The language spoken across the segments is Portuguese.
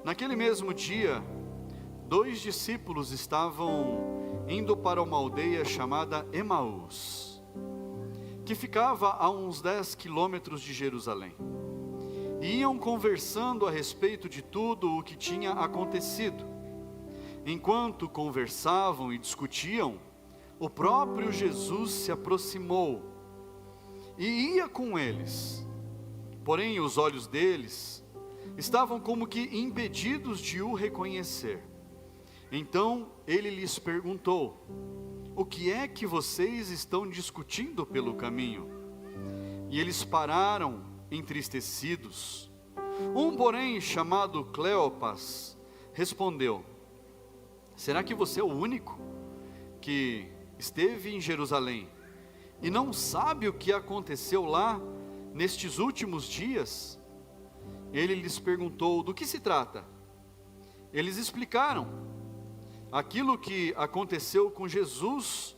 Naquele mesmo dia, 2 discípulos estavam indo para uma aldeia chamada Emaús, que ficava a uns 10 quilômetros de Jerusalém. E iam conversando a respeito de tudo o que tinha acontecido. Enquanto conversavam e discutiam, o próprio Jesus se aproximou e ia com eles. Porém, os olhos deles estavam como que impedidos de o reconhecer. Então ele lhes perguntou: o que é que vocês estão discutindo pelo caminho? E eles pararam entristecidos. Um, porém, chamado Cleopas, respondeu: será que você é o único que esteve em Jerusalém e não sabe o que aconteceu lá nestes últimos dias? Ele lhes perguntou: do que se trata? Eles explicaram aquilo que aconteceu com Jesus,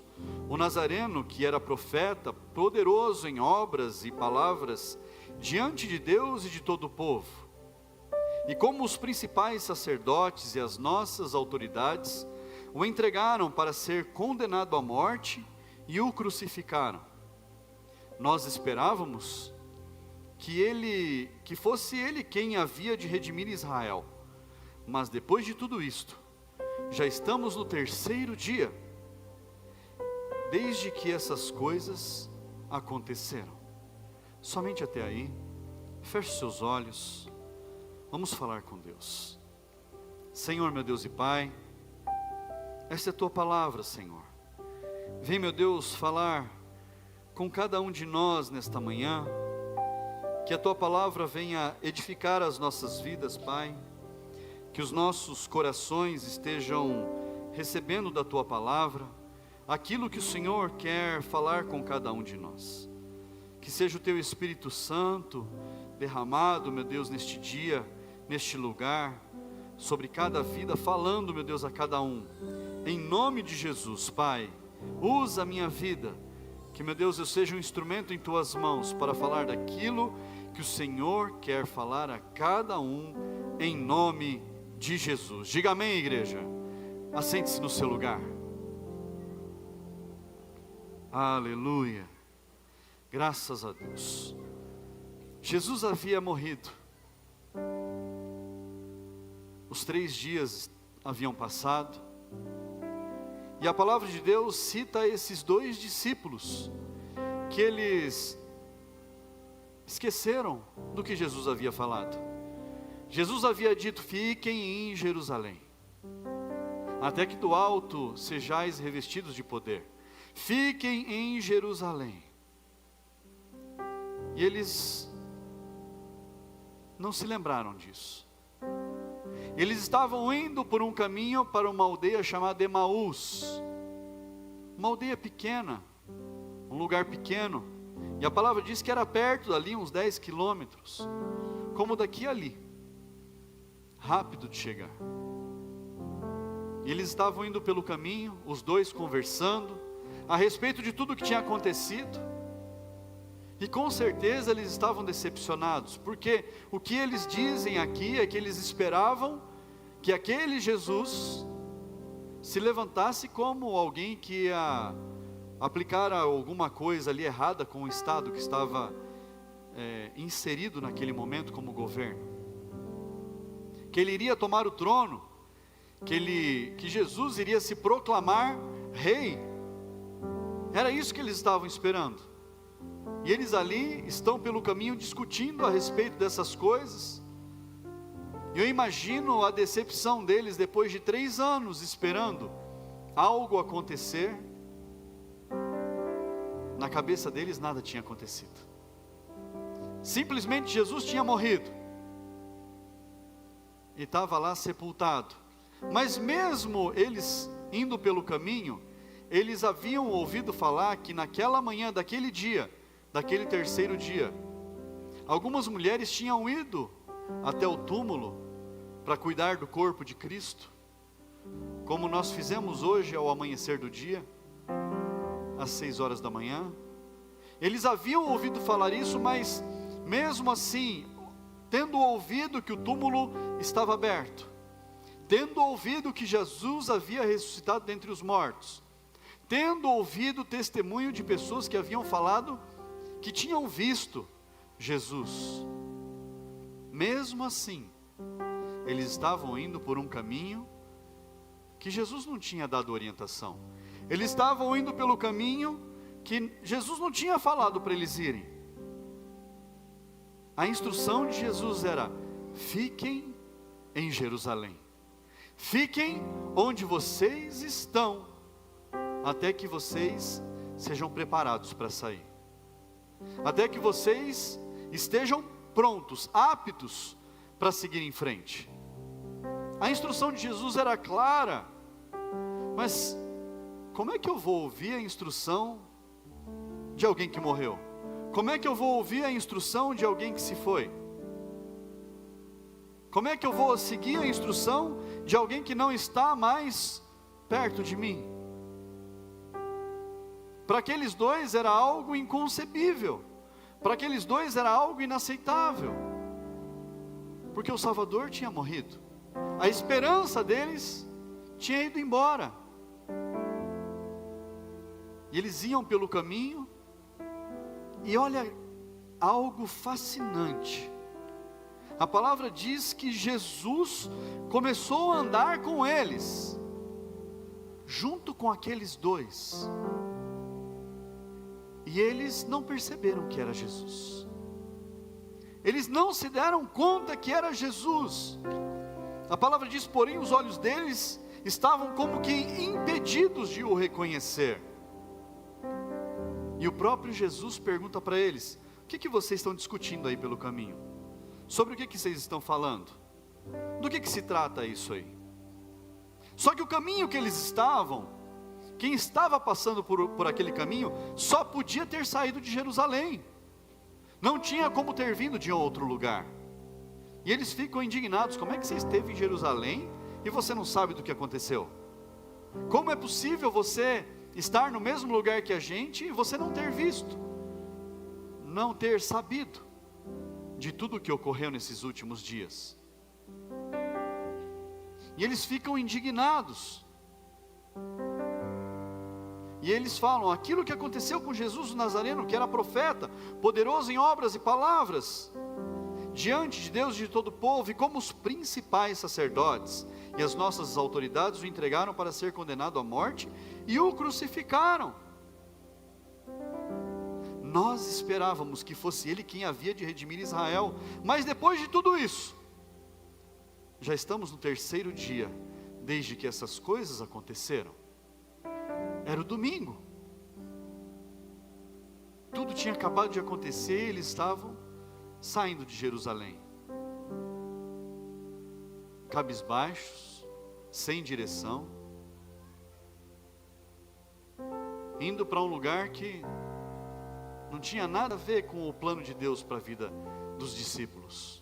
o Nazareno, que era profeta, poderoso em obras e palavras diante de Deus e de todo o povo. E como os principais sacerdotes e as nossas autoridades o entregaram para ser condenado à morte e o crucificaram. Nós esperávamos que fosse ele quem havia de redimir Israel. Mas depois de tudo isto, já estamos no 3º dia, desde que essas coisas aconteceram. Somente até aí. Feche seus olhos, vamos falar com Deus. Senhor, meu Deus e Pai, esta é a tua palavra, Senhor. Vem, meu Deus, falar com cada um de nós nesta manhã, que a tua palavra venha edificar as nossas vidas, Pai, que os nossos corações estejam recebendo da tua palavra aquilo que o Senhor quer falar com cada um de nós. Que seja o teu Espírito Santo derramado, meu Deus, neste dia, neste lugar, sobre cada vida, falando, meu Deus, a cada um. Em nome de Jesus, Pai, usa a minha vida, que, meu Deus, eu seja um instrumento em tuas mãos para falar daquilo que o Senhor quer falar a cada um, em nome de Jesus. Diga amém, igreja. Assente-se no seu lugar. Aleluia. Graças a Deus. Jesus havia morrido. Os 3 dias haviam passado. E a palavra de Deus cita esses 2 discípulos, que eles esqueceram do que Jesus havia falado. Jesus havia dito: fiquem em Jerusalém, até que do alto sejais revestidos de poder. Fiquem em Jerusalém. E eles não se lembraram disso. Eles estavam indo por um caminho para uma aldeia chamada Emaús, uma aldeia pequena, um lugar pequeno, e a palavra diz que era perto dali, uns 10 quilômetros, como daqui a ali, rápido de chegar. E eles estavam indo pelo caminho, os 2 conversando a respeito de tudo o que tinha acontecido. E com certeza eles estavam decepcionados, porque o que eles dizem aqui é que eles esperavam que aquele Jesus se levantasse como alguém que ia aplicar alguma coisa ali errada com o Estado que estava inserido naquele momento como governo, que ele iria tomar o trono, que Jesus iria se proclamar rei. Era isso que eles estavam esperando. E eles ali estão pelo caminho discutindo a respeito dessas coisas. E eu imagino a decepção deles depois de 3 anos esperando algo acontecer. Na cabeça deles nada tinha acontecido. Simplesmente Jesus tinha morrido e estava lá sepultado. Mas mesmo eles indo pelo caminho, eles haviam ouvido falar que naquela manhã daquele dia, daquele 3º dia, algumas mulheres tinham ido até o túmulo para cuidar do corpo de Cristo, como nós fizemos hoje ao amanhecer do dia, às 6 horas da manhã. Eles haviam ouvido falar isso, mas mesmo assim, tendo ouvido que o túmulo estava aberto, tendo ouvido que Jesus havia ressuscitado dentre os mortos, tendo ouvido o testemunho de pessoas que haviam falado que tinham visto Jesus, mesmo assim, eles estavam indo por um caminho que Jesus não tinha dado orientação. Eles estavam indo pelo caminho que Jesus não tinha falado para eles irem. A instrução de Jesus era: fiquem em Jerusalém, fiquem onde vocês estão, até que vocês sejam preparados para sair, até que vocês estejam prontos, aptos para seguir em frente. A instrução de Jesus era clara, mas como é que eu vou ouvir a instrução de alguém que morreu? Como é que eu vou ouvir a instrução de alguém que se foi? Como é que eu vou seguir a instrução de alguém que não está mais perto de mim? Para aqueles dois era algo inconcebível, para aqueles dois era algo inaceitável, porque o Salvador tinha morrido, a esperança deles tinha ido embora, e eles iam pelo caminho, e olha, algo fascinante, a palavra diz que Jesus começou a andar com eles, junto com aqueles dois, e eles não perceberam que era Jesus, eles não se deram conta que era Jesus. A palavra diz, porém, os olhos deles estavam como que impedidos de o reconhecer. E o próprio Jesus pergunta para eles: o que vocês estão discutindo aí pelo caminho? Sobre o que vocês estão falando? Do que se trata isso aí? Só que o caminho que eles estavam, quem estava passando por aquele caminho, só podia ter saído de Jerusalém, não tinha como ter vindo de outro lugar. E eles ficam indignados: como é que você esteve em Jerusalém e você não sabe do que aconteceu? Como é possível você estar no mesmo lugar que a gente e você não ter visto, não ter sabido de tudo o que ocorreu nesses últimos dias? E eles ficam indignados, e eles falam: aquilo que aconteceu com Jesus o Nazareno, que era profeta, poderoso em obras e palavras, diante de Deus e de todo o povo, e como os principais sacerdotes e as nossas autoridades o entregaram para ser condenado à morte e o crucificaram. Nós esperávamos que fosse ele quem havia de redimir Israel, mas depois de tudo isso, já estamos no 3º dia desde que essas coisas aconteceram. Era o domingo, tudo tinha acabado de acontecer, eles estavam saindo de Jerusalém, cabisbaixos, sem direção, indo para um lugar que não tinha nada a ver com o plano de Deus para a vida dos discípulos.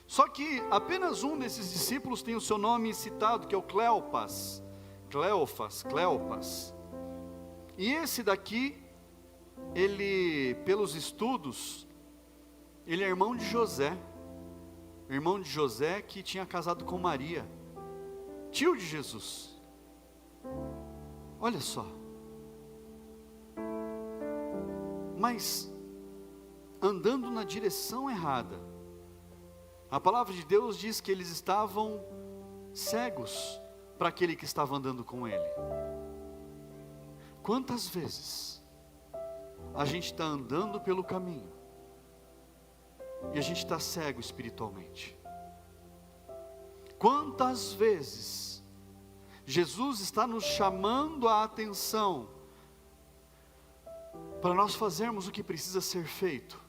Só que apenas um desses discípulos tem o seu nome citado, que é o Cleopas. E esse daqui, ele, pelos estudos, ele é irmão de José, que tinha casado com Maria, tio de Jesus. Olha só, mas andando na direção errada. A palavra de Deus diz que eles estavam cegos para aquele que estava andando com ele. Quantas vezes a gente está andando pelo caminho e a gente está cego espiritualmente? Quantas vezes Jesus está nos chamando a atenção para nós fazermos o que precisa ser feito,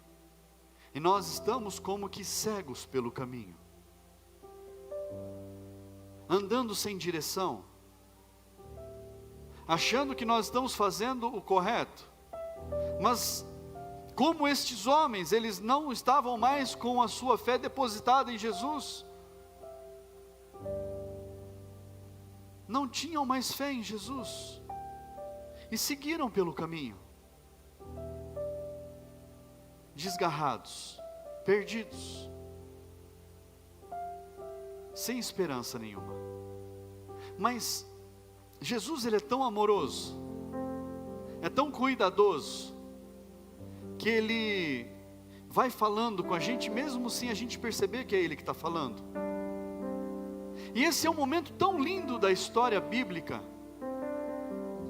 e nós estamos como que cegos pelo caminho, andando sem direção, achando que nós estamos fazendo o correto, mas como estes homens, eles não estavam mais com a sua fé depositada em Jesus, não tinham mais fé em Jesus, e seguiram pelo caminho, desgarrados, perdidos, sem esperança nenhuma. Mas Jesus, Ele é tão amoroso, é tão cuidadoso, que Ele vai falando com a gente, mesmo sem a gente perceber que é Ele que está falando. E esse é um momento tão lindo da história bíblica,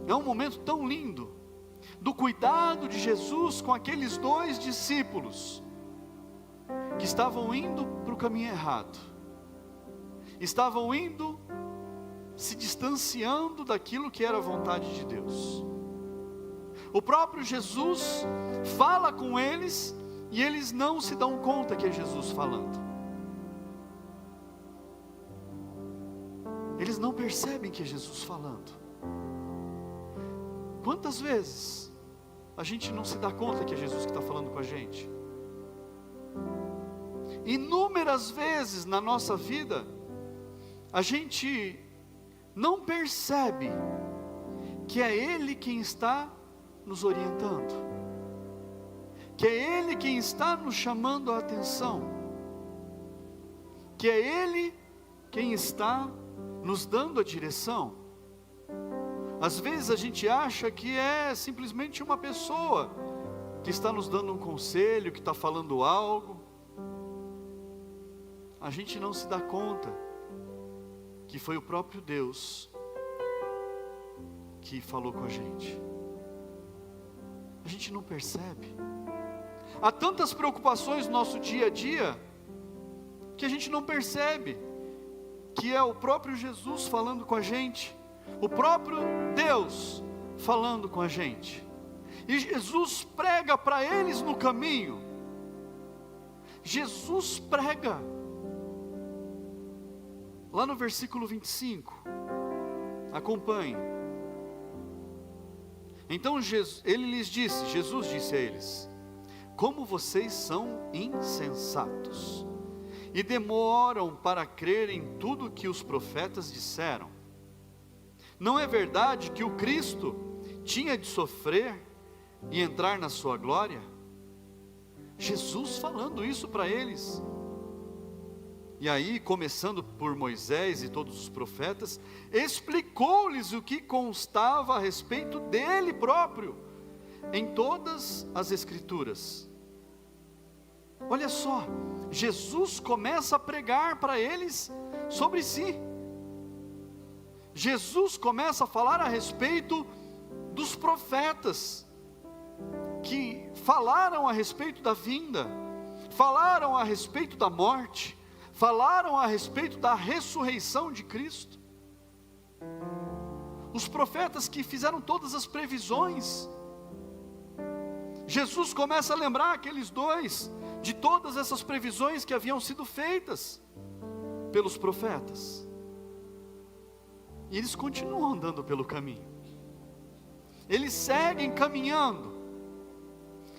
é um momento tão lindo, do cuidado de Jesus com aqueles 2 discípulos, que estavam indo para o caminho errado, estavam indo, se distanciando daquilo que era a vontade de Deus. O próprio Jesus fala com eles, e eles não se dão conta que é Jesus falando. Eles não percebem que é Jesus falando. Quantas vezes a gente não se dá conta que é Jesus que está falando com a gente? Inúmeras vezes na nossa vida, a gente não percebe que é Ele quem está nos orientando, que é Ele quem está nos chamando a atenção, que é Ele quem está nos dando a direção. Às vezes a gente acha que é simplesmente uma pessoa que está nos dando um conselho, que está falando algo. A gente não se dá conta que foi o próprio Deus que falou com a gente. A gente não percebe. Há tantas preocupações no nosso dia a dia, que a gente não percebe que é o próprio Jesus falando com a gente, o próprio Deus falando com a gente. E Jesus prega para eles no caminho. Jesus prega. Lá no versículo 25, acompanhe. Então ele lhes disse, Jesus disse a eles: como vocês são insensatos, e demoram para crer em tudo que os profetas disseram. Não é verdade que o Cristo tinha de sofrer e entrar na sua glória? Jesus falando isso para eles. E aí, começando por Moisés e todos os profetas, explicou-lhes o que constava a respeito dele próprio, em todas as Escrituras. Olha só, Jesus começa a pregar para eles sobre si. Jesus começa a falar a respeito dos profetas, que falaram a respeito da vinda, falaram a respeito da morte, falaram a respeito da ressurreição de Cristo. Os profetas que fizeram todas as previsões. Jesus começa a lembrar aqueles 2 de todas essas previsões que haviam sido feitas pelos profetas. E eles continuam andando pelo caminho. Eles seguem caminhando.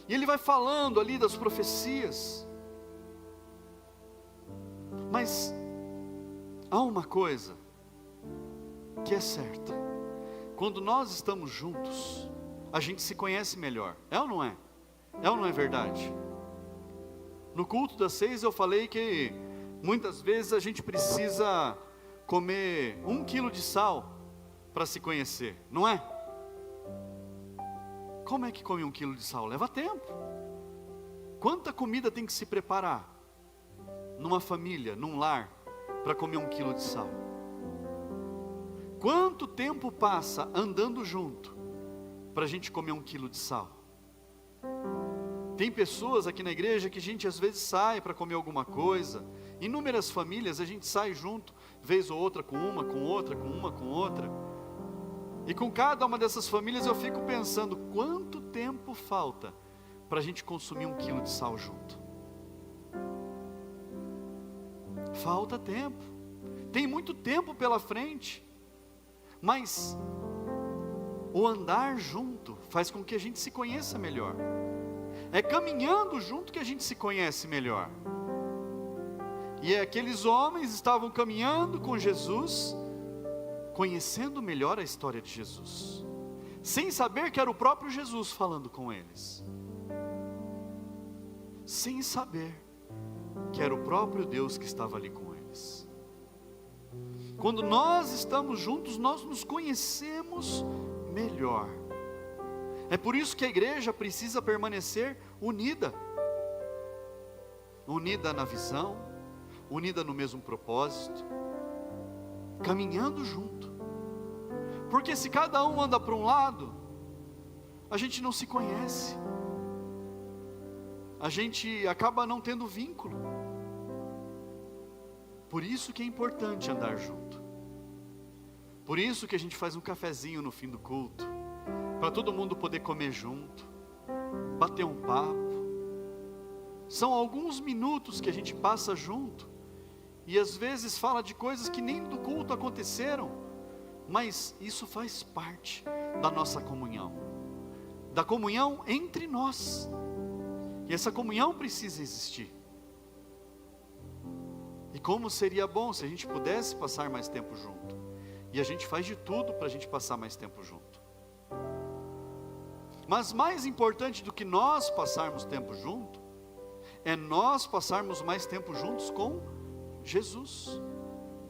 E ele vai falando ali das profecias. Mas há uma coisa que é certa: quando nós estamos juntos, a gente se conhece melhor. É ou não é? É ou não é verdade? No culto das 6 eu falei que muitas vezes a gente precisa comer 1 quilo de sal para se conhecer, não é? Como é que come 1 quilo de sal? Leva tempo. Quanta comida tem que se preparar numa família, num lar, para comer 1 quilo de sal? Quanto tempo passa andando junto para a gente comer 1 quilo de sal? Tem pessoas aqui na igreja que a gente às vezes sai para comer alguma coisa. Inúmeras famílias a gente sai junto, vez ou outra, com uma, com outra, com uma, com outra. E com cada uma dessas famílias eu fico pensando, quanto tempo falta para a gente consumir 1 quilo de sal junto? Falta tempo. Tem muito tempo pela frente. Mas o andar junto faz com que a gente se conheça melhor. É caminhando junto que a gente se conhece melhor. E aqueles homens estavam caminhando com Jesus, conhecendo melhor a história de Jesus, sem saber que era o próprio Jesus falando com eles. Sem saber que era o próprio Deus que estava ali com eles. Quando nós estamos juntos, nós nos conhecemos melhor. É por isso que a igreja precisa permanecer unida. Unida na visão, unida no mesmo propósito, caminhando junto. Porque se cada um anda para um lado, a gente não se conhece. A gente acaba não tendo vínculo. Por isso que é importante andar junto. Por isso que a gente faz um cafezinho no fim do culto, para todo mundo poder comer junto, bater um papo. São alguns minutos que a gente passa junto, e às vezes fala de coisas que nem do culto aconteceram, mas isso faz parte da nossa comunhão, da comunhão entre nós. E essa comunhão precisa existir. E como seria bom se a gente pudesse passar mais tempo junto. E a gente faz de tudo para a gente passar mais tempo junto. Mas mais importante do que nós passarmos tempo junto, é nós passarmos mais tempo juntos com Jesus.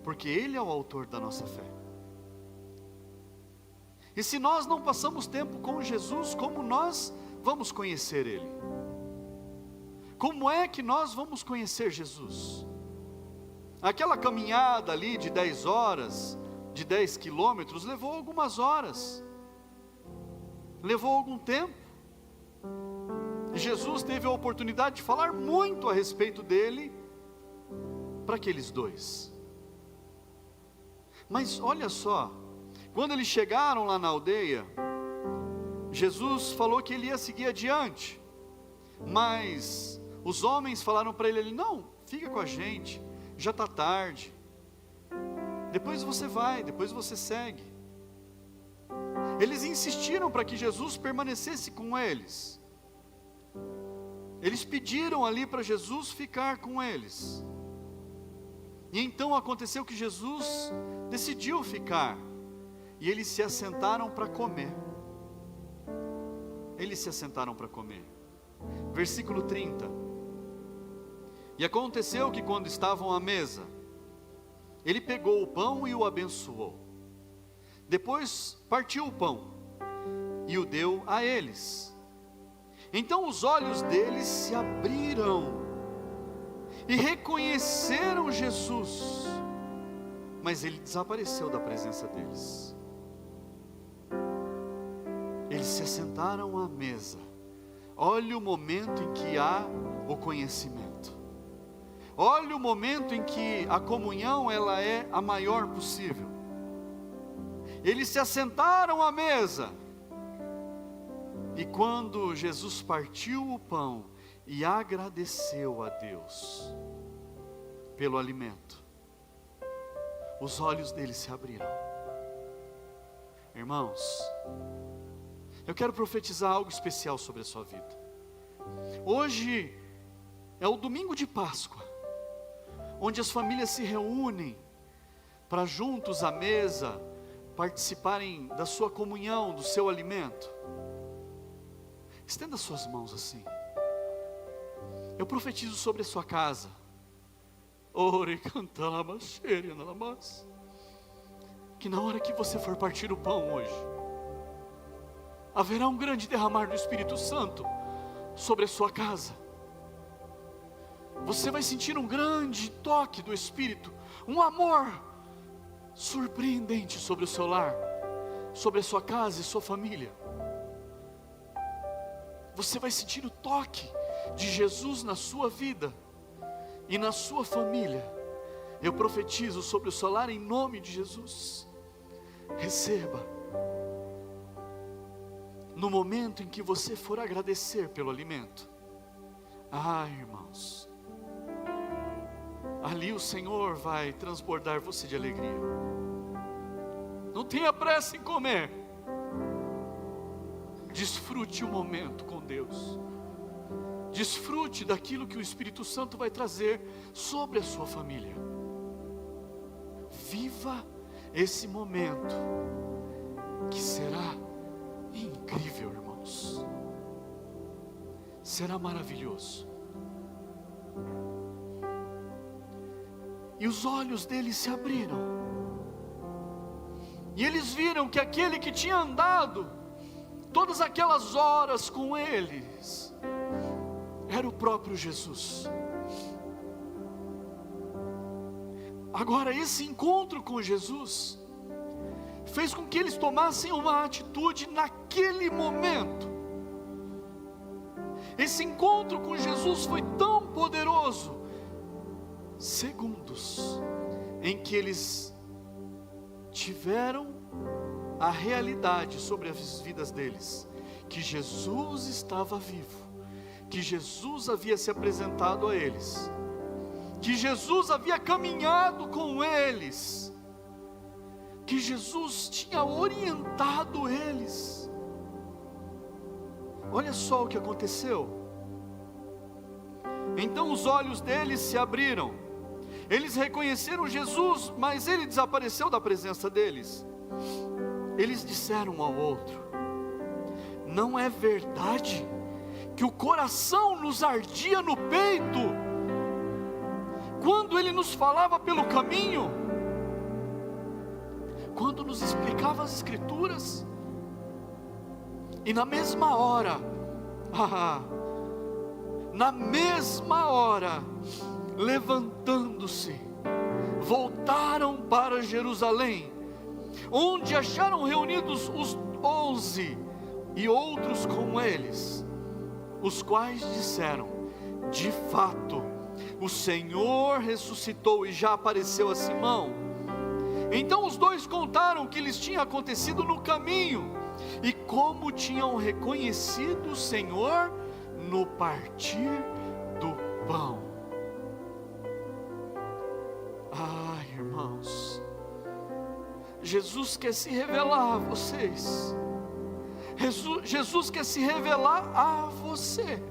Porque Ele é o autor da nossa fé. E se nós não passamos tempo com Jesus, como nós vamos conhecer Ele? Como é que nós vamos conhecer Jesus? Aquela caminhada ali de 10 horas, de 10 quilômetros, levou algumas horas, levou algum tempo. E Jesus teve a oportunidade de falar muito a respeito dele para aqueles dois. Mas olha só, quando eles chegaram lá na aldeia, Jesus falou que ele ia seguir adiante, mas os homens falaram para ele, não, fica com a gente, já está tarde, depois você vai, depois você segue. Eles insistiram para que Jesus permanecesse com eles. Eles pediram ali para Jesus ficar com eles. E então aconteceu que Jesus decidiu ficar, e eles se assentaram para comer. Eles se assentaram para comer. Versículo 30. E aconteceu que quando estavam à mesa, ele pegou o pão e o abençoou. Depois partiu o pão e o deu a eles. Então os olhos deles se abriram e reconheceram Jesus, mas ele desapareceu da presença deles. Eles se assentaram à mesa. Olha o momento em que há o conhecimento. Olha o momento em que a comunhão ela é a maior possível. Eles se assentaram à mesa. E quando Jesus partiu o pão e agradeceu a Deus pelo alimento, os olhos deles se abriram. Irmãos, eu quero profetizar algo especial sobre a sua vida. Hoje é o domingo de Páscoa, onde as famílias se reúnem para juntos à mesa participarem da sua comunhão, do seu alimento. Estenda suas mãos assim. Eu profetizo sobre a sua casa. Ore, cantama, cheire, nalamas. Que na hora que você for partir o pão hoje, haverá um grande derramar do Espírito Santo sobre a sua casa. Você vai sentir um grande toque do Espírito, um amor surpreendente sobre o seu lar, sobre a sua casa e sua família. Você vai sentir o toque de Jesus na sua vida e na sua família. Eu profetizo sobre o seu lar em nome de Jesus. Receba. No momento em que você for agradecer pelo alimento, irmãos, ali o Senhor vai transbordar você de alegria. Não tenha pressa em comer. Desfrute o momento com Deus. Desfrute daquilo que o Espírito Santo vai trazer sobre a sua família. Viva esse momento, que será incrível, irmãos. Será maravilhoso. E os olhos deles se abriram. E eles viram que aquele que tinha andado todas aquelas horas com eles era o próprio Jesus. Agora, esse encontro com Jesus fez com que eles tomassem uma atitude naquele momento. Esse encontro com Jesus foi tão poderoso, segundos em que eles tiveram a realidade sobre as vidas deles, que Jesus estava vivo, que Jesus havia se apresentado a eles, que Jesus havia caminhado com eles, que Jesus tinha orientado eles. Olha só o que aconteceu. Então os olhos deles se abriram, eles reconheceram Jesus, mas ele desapareceu da presença deles. Eles disseram um ao outro: não é verdade que o coração nos ardia no peito quando ele nos falava pelo caminho, quando nos explicava as Escrituras? E na mesma hora, levantando-se, voltaram para Jerusalém, onde acharam reunidos os 11 e outros com eles, os quais disseram: de fato, o Senhor ressuscitou e já apareceu a Simão. Então os dois contaram o que lhes tinha acontecido no caminho e como tinham reconhecido o Senhor no partir do pão. Irmãos, Jesus quer se revelar a vocês. Jesus quer se revelar a você.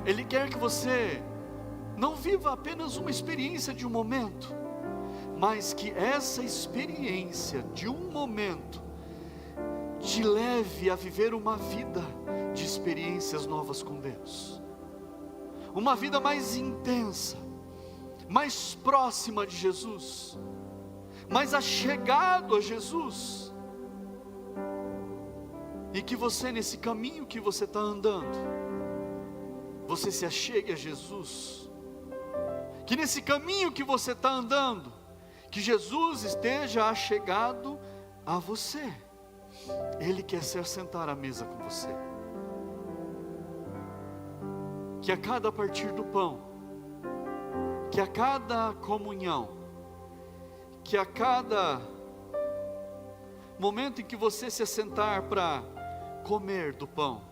Ele quer que você não viva apenas uma experiência de um momento, mas que essa experiência de um momento te leve a viver uma vida de experiências novas com Deus, uma vida mais intensa, mais próxima de Jesus, mais achegado a Jesus, e que você, nesse caminho que você está andando, você se achegue a Jesus, que nesse caminho que você está andando, que Jesus esteja achegado a você. Ele quer se assentar à mesa com você, que a cada partir do pão, que a cada comunhão, que a cada momento em que você se assentar para comer do pão,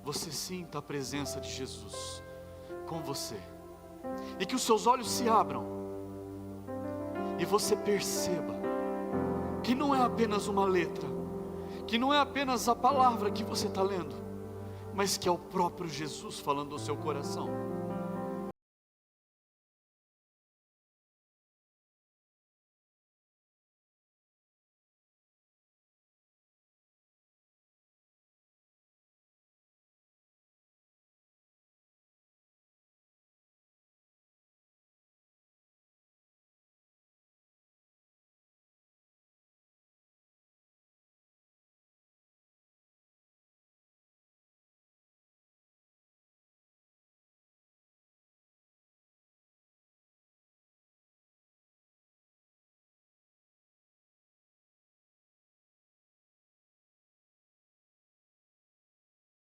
você sinta a presença de Jesus com você, e que os seus olhos se abram, e você perceba que não é apenas uma letra, que não é apenas a palavra que você está lendo, mas que é o próprio Jesus falando ao seu coração.